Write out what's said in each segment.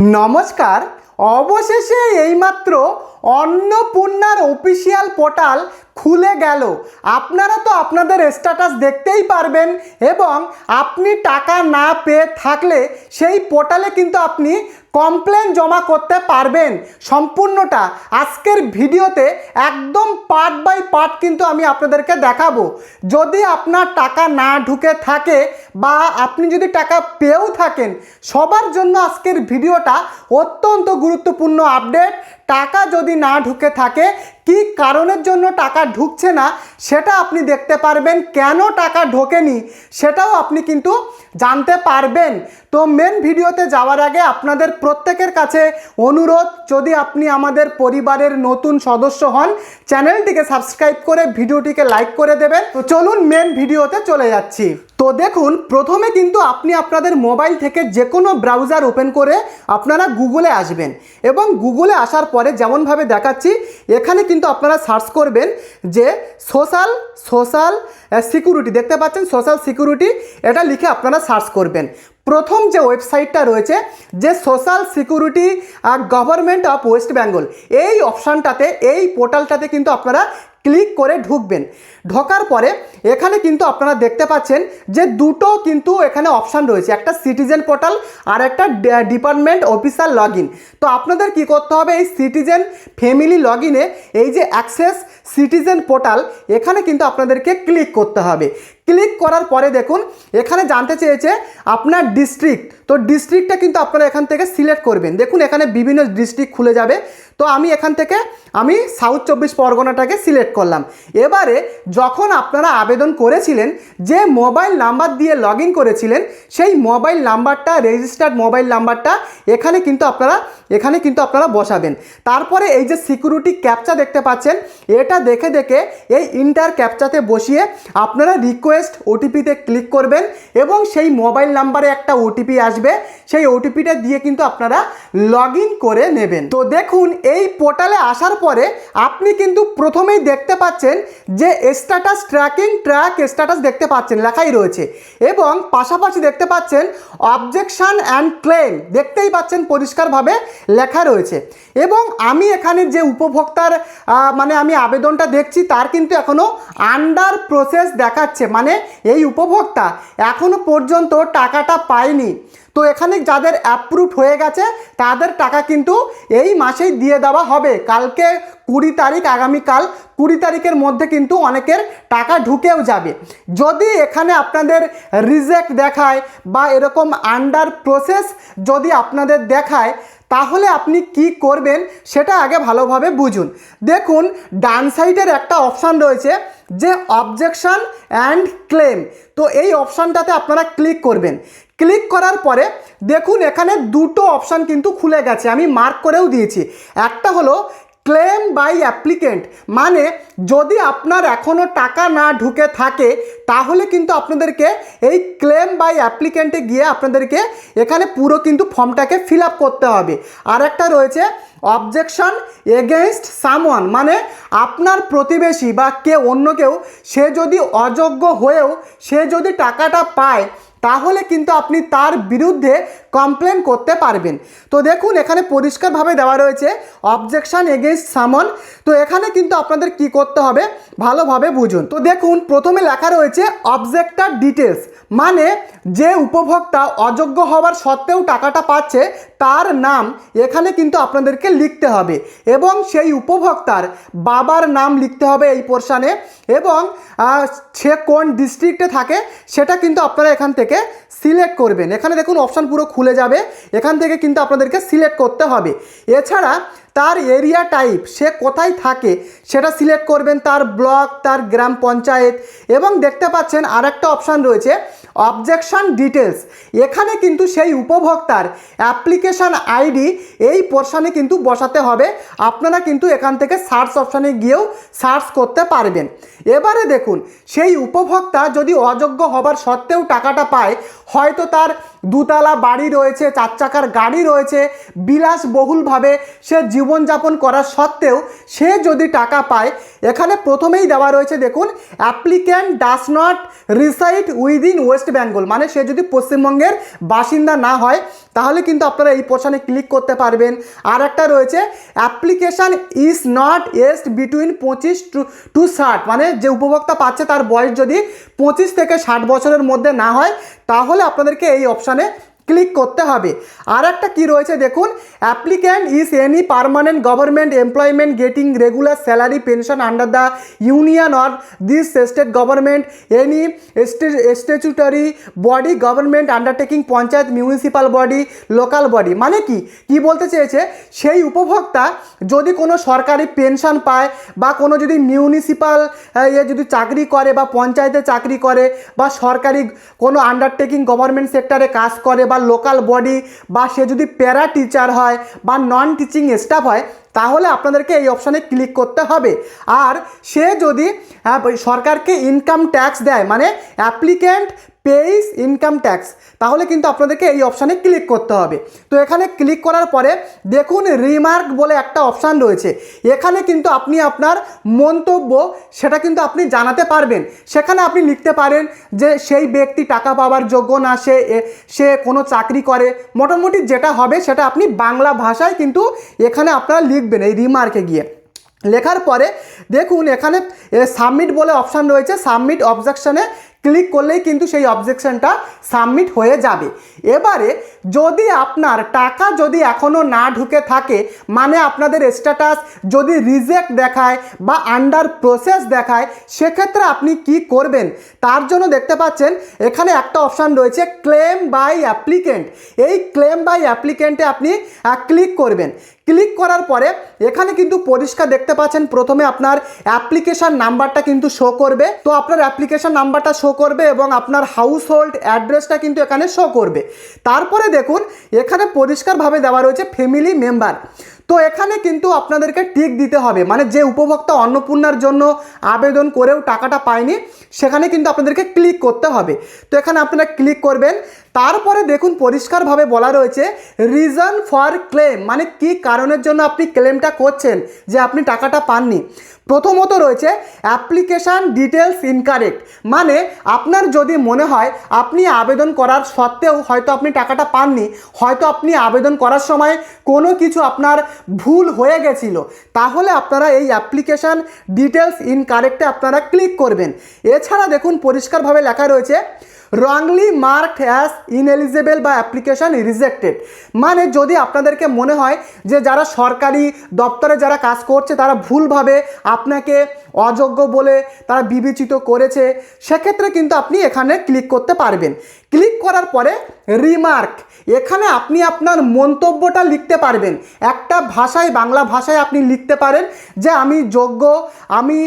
নমস্কার। অবশেষে এইমাত্র অন্নপূর্ণার অফিসিয়াল পোর্টাল খুলে গেল। আপনারা তো আপনাদের স্ট্যাটাস দেখতেই পারবেন এবং আপনি টাকা না পেয়ে থাকলে সেই পোর্টালে কিন্তু আপনি কমপ্লেন জমা করতে পারবেন। সম্পূর্ণটা আজকের ভিডিওতে একদম পার্ট বাই পার্ট কিন্তু আমি আপনাদেরকে দেখাবো। যদি আপনার টাকা না ঢুকে থাকে বা আপনি যদি টাকা পেয়েও থাকেন, সবার জন্য আজকের ভিডিওটা অত্যন্ত গুরুত্বপূর্ণ আপডেট। টাকা যদি না ঢুকে থাকে, কি কারণের জন্য টাকা ঢুকছে না সেটা আপনি দেখতে পারবেন, কেন টাকা ঢোকেনি সেটাও আপনি কিন্তু জানতে পারবেন। তো মেন ভিডিওতে যাওয়ার আগে আপনাদের প্রত্যেকের কাছে অনুরোধ, যদি আপনি আমাদের পরিবারের নতুন সদস্য হন, চ্যানেলটিকে সাবস্ক্রাইব করে ভিডিওটিকে লাইক করে দেবেন। তো চলুন মেন ভিডিওতে চলে যাচ্ছি। তো দেখুন, প্রথমে কিন্তু আপনি আপনাদের মোবাইল থেকে যে কোনো ব্রাউজার ওপেন করে আপনারা গুগলে আসবেন এবং গুগলে আসার পরে যেমনভাবে দেখাচ্ছি এখানে কিন্তু আপনারা সার্চ করবেন যে সোশ্যাল সিকিউরিটি, দেখতে পাচ্ছেন সোশ্যাল সিকিউরিটি, এটা লিখে আপনারা সার্চ করবেন। প্রথম যে ওয়েবসাইটটা রয়েছে যে social security government of West Bengal, এই অপশানটাতে, এই পোর্টালটাতে কিন্তু আপনারা ক্লিক করে ঢুকবেন। ঢোকার পরে এখানে কিন্তু আপনারা দেখতে পাচ্ছেন যে দুটো কিন্তু এখানে অপশান রয়েছে, একটা সিটিজেন পোর্টাল আর একটা ডিপার্টমেন্ট অফিসার লগ ইন। তো আপনাদের কি করতে হবে, এই সিটিজেন ফ্যামিলি লগ ইনে এই যে অ্যাক্সেস সিটিজেন পোর্টাল, এখানে কিন্তু আপনাদেরকে ক্লিক করতে হবে। ক্লিক করার পরে দেখুন এখানে জানতে চেয়েছে আপনার ডিস্ট্রিক্ট। তো ডিস্ট্রিক্টটা কিন্তু আপনারা এখান থেকে সিলেক্ট করবেন। দেখুন এখানে বিভিন্ন ডিস্ট্রিক্ট খুলে যাবে। তো আমি এখান থেকে সাউথ 24 পরগনাটাকে সিলেক্ট করলাম। এবারে যখন আপনারা আবেদন করেছিলেন, যে মোবাইল নাম্বার দিয়ে লগ ইন করেছিলেন, সেই মোবাইল নাম্বারটা, রেজিস্টার্ড মোবাইল নাম্বারটা এখানে কিন্তু আপনারা বসাবেন। তারপরে এই যে সিকিউরিটি ক্যাপচা দেখতে পাচ্ছেন, এটা দেখে এই ইন্টার ক্যাপচাতে বসিয়ে আপনারা রিকোয়েস্ট ওটিপিতে ক্লিক করবেন এবং সেই মোবাইল নাম্বারে একটা ওটিপি আসবে, সেই ওটিপিটা দিয়ে কিন্তু আপনারা লগ ইন করে নেবেন। তো দেখুন এই পোর্টালে আসার পরে আপনি কিন্তু প্রথমেই দেখতে পাচ্ছেন যে স্ট্যাটাস ট্র্যাক স্ট্যাটাস দেখতে পাচ্ছেন, লেখাই রয়েছে এবং পাশাপাশি দেখতে পাচ্ছেন অবজেকশন অ্যান্ড ক্লেম, দেখতেই পাচ্ছেন পরিষ্কারভাবে লেখা রয়েছে। এবং আমি এখানে যে উপভোক্তার আমি আবেদনটা দেখছি তার কিন্তু এখনও আন্ডার প্রসেস দেখাচ্ছে, মানে এই উপভোক্তা এখনও পর্যন্ত টাকাটা পায়নি। তো এখানে যাদের অ্যাপ্রুভ হয়ে গেছে তাদের টাকা কিন্তু এই মাসেই দিয়ে দেওয়া হবে। কালকে 20 তারিখ, আগামীকাল 20 তারিখের মধ্যে কিন্তু অনেকের টাকা ঢুকেও যাবে। যদি এখানে আপনাদের রিজেক্ট দেখায় বা এরকম আন্ডার প্রসেস যদি আপনাদের দেখায়, তাহলে আপনি কি করবেন সেটা আগে ভালোভাবে বুঝুন। দেখুন ডান সাইডের একটা অপশান রয়েছে যে অবজেকশন অ্যান্ড ক্লেম। তো এই অপশানটাতে আপনারা ক্লিক করবেন। ক্লিক করার পরে দেখুন এখানে দুটো অপশান কিন্তু খুলে গেছে, আমি মার্ক করেও দিয়েছি। একটা হলো ক্লেম বাই অ্যাপ্লিকেন্ট, মানে যদি আপনার এখনও টাকা না ঢুকে থাকে তাহলে কিন্তু আপনাদেরকে এই ক্লেম বাই অ্যাপ্লিকেন্টে গিয়ে আপনাদেরকে এখানে পুরো কিন্তু ফর্মটাকে ফিল আপ করতে হবে। আর একটা রয়েছে অবজেকশন এগেইনস্ট সামওয়ান, মানে আপনার প্রতিবেশী বা অন্য কেউ সে যদি অযোগ্য হয়েও সে যদি টাকাটা পায় তাহলে কিন্তু আপনি তার বিরুদ্ধে কমপ্লেন করতে পারবেন। তো দেখুন এখানে পরিষ্কারভাবে দেওয়া রয়েছে অবজেকশন এগেইনস্ট সামওয়ান। তো এখানে কিন্তু আপনাদের কি করতে হবে ভালোভাবে বুঝুন। তো দেখুন প্রথমে লেখা রয়েছে অবজেক্টর ডিটেলস, মানে যে উপভোক্তা অযোগ্য হওয়ার সত্ত্বেও টাকাটা পাচ্ছে তার নাম এখানে কিন্তু আপনাদেরকে লিখতে হবে এবং সেই উপভোক্তার বাবার নাম লিখতে হবে এই পোর্শানে এবং সে কোন ডিস্ট্রিক্টে থাকে সেটা কিন্তু আপনারা এখান থেকে সিলেক্ট করবেন। এখানে দেখুন অপশান পুরো খুলে যাবে, এখান থেকে কিন্তু আপনাদেরকে সিলেক্ট করতে হবে। এছাড়া তার এরিয়া টাইপ, সে কোথায় থাকে সেটা সিলেক্ট করবেন, তার ব্লক, তার গ্রাম পঞ্চায়েত। এবং দেখতে পাচ্ছেন আর একটা অপশান রয়েছে অবজেকশন ডিটেলস, এখানে কিন্তু সেই উপভোক্তার অ্যাপ্লিকেশান আইডি এই পোর্শানে কিন্তু বসাতে হবে। আপনারা কিন্তু এখান থেকে সার্চ অপশানে গিয়েও সার্চ করতে পারবেন। এবারে দেখুন সেই উপভোক্তা যদি অযোগ্য হবার সত্ত্বেও টাকাটা পায়, হয়তো তার দুতলা বাড়ি রয়েছে, 4 চাকার গাড়ি রয়েছে, বিলাসবহুলভাবে সে জীবনযাপন করার সত্ত্বেও সে যদি টাকা পায়, এখানে প্রথমেই দেওয়া রয়েছে দেখুন applicant does not reside within West Bengal, মানে সে যদি পশ্চিমবঙ্গের বাসিন্দা না হয় তাহলে কিন্তু আপনারা এই পোর্শনে ক্লিক করতে পারবেন। আর একটা রয়েছে application is not aged between 25 to 60, মানে যে উপভোক্তা পাচ্ছে তার বয়স যদি 25 থেকে 60 বছরের মধ্যে না হয় তাহলে আপনাদেরকে এই অপশানে ক্লিক করতে হবে। আর একটা কী রয়েছে দেখুন, applicant is any permanent government employment getting regular salary pension under the union or this state government any statutory body government undertaking panchayat municipal body local body. মানে কি বলতে চেয়েছে, সেই উপভোক্তা যদি কোনো সরকারি পেনশন পায় বা কোনো যদি মিউনিসিপ্যাল যদি চাকরি করে বা পঞ্চায়েতে চাকরি করে বা সরকারি কোনো আন্ডারটেকিং গভর্নমেন্ট সেক্টরে কাজ করে বা লোকাল বডি, বা সে যদি প্যারা টিচার হয় বা নন টিচিং স্টাফ হয় তাহলে আপনাদেরকে এই অপশানে ক্লিক করতে হবে। আর সে যদি সরকারকে ইনকাম ট্যাক্স দেয়, মানে অ্যাপ্লিক্যান্ট পেইস ইনকাম ট্যাক্স, তাহলে কিন্তু আপনাদেরকে এই অপশানে ক্লিক করতে হবে। তো এখানে ক্লিক করার পরে দেখুন রিমার্ক বলে একটা অপশান রয়েছে, এখানে কিন্তু আপনি আপনার মন্তব্য সেটা কিন্তু আপনি জানাতে পারবেন। সেখানে আপনি লিখতে পারেন যে সেই ব্যক্তি টাকা পাওয়ার যোগ্য না, সে কোনো চাকরি করে, মোটামুটি যেটা হবে সেটা আপনি বাংলা ভাষায় কিন্তু এখানে আপনারা লিখবেন এই রিমার্কে গিয়ে। লেখার পরে দেখুন এখানে সাবমিট বলে অপশান রয়েছে, সাবমিট অবজেকশনে ক্লিক করলেই কিন্তু সেই অবজেকশনটা সাবমিট হয়ে যাবে। এবারে যদি আপনার টাকা যদি এখনও না ঢুকে থাকে, মানে আপনাদের স্ট্যাটাস যদি রিজেক্ট দেখায় বা আন্ডার প্রসেস দেখায়, সেক্ষেত্রে আপনি কি করবেন তার জন্য দেখতে পাচ্ছেন এখানে একটা অপশান রয়েছে ক্লেম বাই অ্যাপ্লিকেন্ট। এই ক্লেম বাই অ্যাপ্লিকেন্টে আপনি ক্লিক করবেন। ক্লিক করার পরে এখানে কিন্তু পরিষ্কার দেখতে পাচ্ছেন প্রথমে আপনার অ্যাপ্লিকেশান নাম্বারটা কিন্তু শো করবে। তো আপনার অ্যাপ্লিকেশান নাম্বারটা শো করবে এবং আপনার হাউস হোল্ড অ্যাড্রেসটা কিন্তু এখানে শো করবে। তারপরে দেখুন এখানে পরিষ্কারভাবে দেওয়া রয়েছে ফ্যামিলি মেম্বার। তো এখানে কিন্তু আপনাদেরকে টিক দিতে হবে, মানে যে উপভোক্তা অন্নপূর্ণার জন্য আবেদন করেও টাকাটা পায়নি সেখানে কিন্তু আপনাদেরকে ক্লিক করতে হবে। তো এখানে আপনারা ক্লিক করবেন। তারপরে দেখুন পরিষ্কারভাবে বলা রয়েছে রিজন ফর ক্লেম, মানে কি কারণের জন্য আপনি ক্লেমটা করছেন যে আপনি টাকাটা পাননি। প্রথমত রয়েছে অ্যাপ্লিকেশান ডিটেলস ইনকারেক্ট, মানে আপনার যদি মনে হয় আপনি আবেদন করার সত্ত্বেও হয়তো আপনি টাকাটা পাননি, হয়তো আপনি আবেদন করার সময় কোনো কিছু আপনার ভুল হয়ে গেছিল, তাহলে আপনারা এই অ্যাপ্লিকেশান ডিটেলস ইনকারেক্টে আপনারা ক্লিক করবেন। এছাড়া দেখুন পরিষ্কারভাবে লেখা রয়েছে রংলি মার্কড অ্যাজ ইনএলিজেবল বা অ্যাপ্লিকেশান রিজেক্টেড, মানে যদি আপনাদেরকে মনে হয় যে যারা সরকারি দপ্তরে যারা কাজ করছে তারা ভুলভাবে আপনাকে অযোগ্য বলে তারা বিবেচিত করেছে, সেক্ষেত্রে কিন্তু আপনি এখানে ক্লিক করতে পারবেন। ক্লিক করার পরে রিমার্ক, এখানে আপনি আপনার মন্তব্যটা লিখতে পারবেন। একটা ভাষায় বাংলা ভাষায় আপনি লিখতে পারেন যে আমি যোগ্য, আমি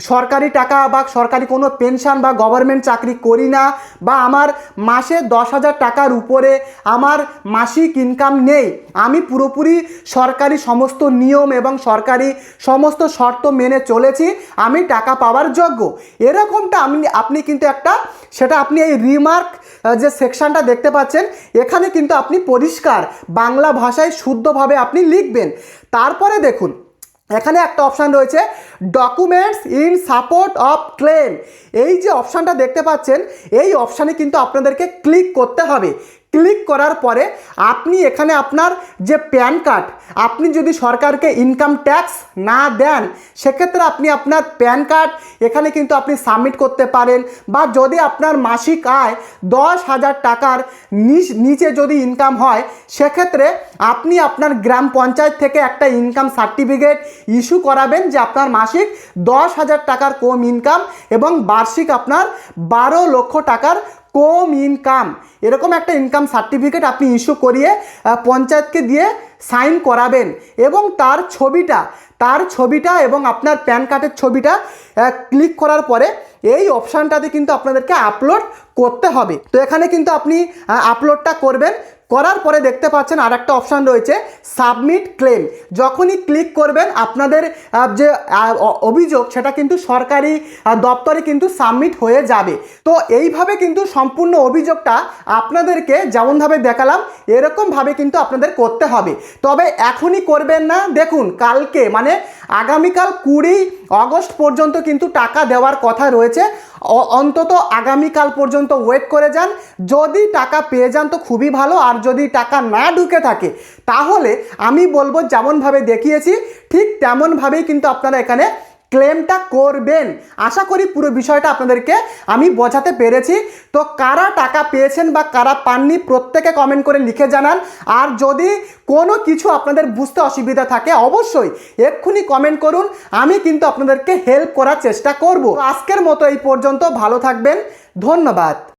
সরকারি টাকা বা সরকারি কোনো পেনশন বা গভর্নমেন্ট চাকরি করি না, বা আমার মাসে 10,000 টাকার উপরে আমার মাসিক ইনকাম নেই, আমি পুরোপুরি সরকারি সমস্ত নিয়ম এবং সরকারি সমস্ত শর্ত মেনে চলেছি, আমি টাকা পাওয়ার যোগ্য, এরকমটা আপনি কিন্তু একটা সেটা আপনি এই রিমার্ক যে সেকশনটা দেখতে পাচ্ছেন এখানে কিন্তু আপনি পরিষ্কার বাংলা ভাষায় শুদ্ধভাবে আপনি লিখবেন। তারপরে দেখুন এখানে একটা অপশান রয়েছে documents in support of clans, এই যে অপশানটা দেখতে পাচ্ছেন এই অপশানে কিন্তু আপনাদেরকে ক্লিক করতে হবে। ক্লিক করার পরে আপনি এখানে আপনার যে প্যান কার্ড, আপনি যদি সরকারকে ইনকাম ট্যাক্স না দেন সেক্ষেত্রে আপনি আপনার প্যান কার্ড এখানে কিন্তু আপনি সাবমিট করতে পারেন, বা যদি আপনার মাসিক আয় 10,000 টাকার নিচে যদি ইনকাম হয় সেক্ষেত্রে আপনি আপনার গ্রাম পঞ্চায়েত থেকে একটা ইনকাম সার্টিফিকেট ইস্যু করাবেন যে আপনার মাসিক 10,000 টাকার কম ইনকাম এবং বার্ষিক আপনার 12 লক্ষ টাকার কম ইনকাম, এরকম একটা ইনকাম সার্টিফিকেট আপনি ইস্যু করিয়ে পঞ্চায়েতকে দিয়ে সাইন করাবেন এবং তার ছবিটা এবং আপনার প্যান কার্ডের ছবিটা ক্লিক করার পরে এই অপশানটাতে কিন্তু আপনাদেরকে আপলোড করতে হবে। তো এখানে কিন্তু আপনি আপলোডটা করবেন। করার পরে দেখতে পাচ্ছেন আর একটা অপশান রয়েছে সাবমিট ক্লেম, যখনই ক্লিক করবেন আপনাদের যে অভিযোগ সেটা কিন্তু সরকারি দপ্তরে কিন্তু সাবমিট হয়ে যাবে। তো এইভাবে কিন্তু সম্পূর্ণ অভিযোগটা আপনাদেরকে যেমনভাবে দেখালাম এরকমভাবে কিন্তু আপনাদের করতে হবে। তবে এখনই করবেন না, দেখুন কালকে মানে আগামীকাল 20 আগস্ট পর্যন্ত কিন্তু টাকা দেওয়ার কথা রয়েছে, অন্তত আগামীকাল পর্যন্ত ওয়েট করে যান। যদি টাকা পেয়ে যান তো খুবই ভালো, আর যদি টাকা না ঢুকে থাকে তাহলে আমি বলবো যেমনভাবে দেখিয়েছি ঠিক তেমনভাবেই কিন্তু আপনারা এখানে ক্লেমটা করবেন। আশা করি পুরো বিষয়টা আপনাদেরকে আমি বোঝাতে পেরেছি। তো কারা টাকা পেয়েছেন বা কারা পাননি প্রত্যেকে কমেন্ট করে লিখে জানান। আর যদি কোনো কিছু আপনাদের বুঝতে অসুবিধা থাকে অবশ্যই এক্ষুনি কমেন্ট করুন, আমি কিন্তু আপনাদেরকে হেল্প করার চেষ্টা করব। আজকের মতো এই পর্যন্ত, ভালো থাকবেন, ধন্যবাদ।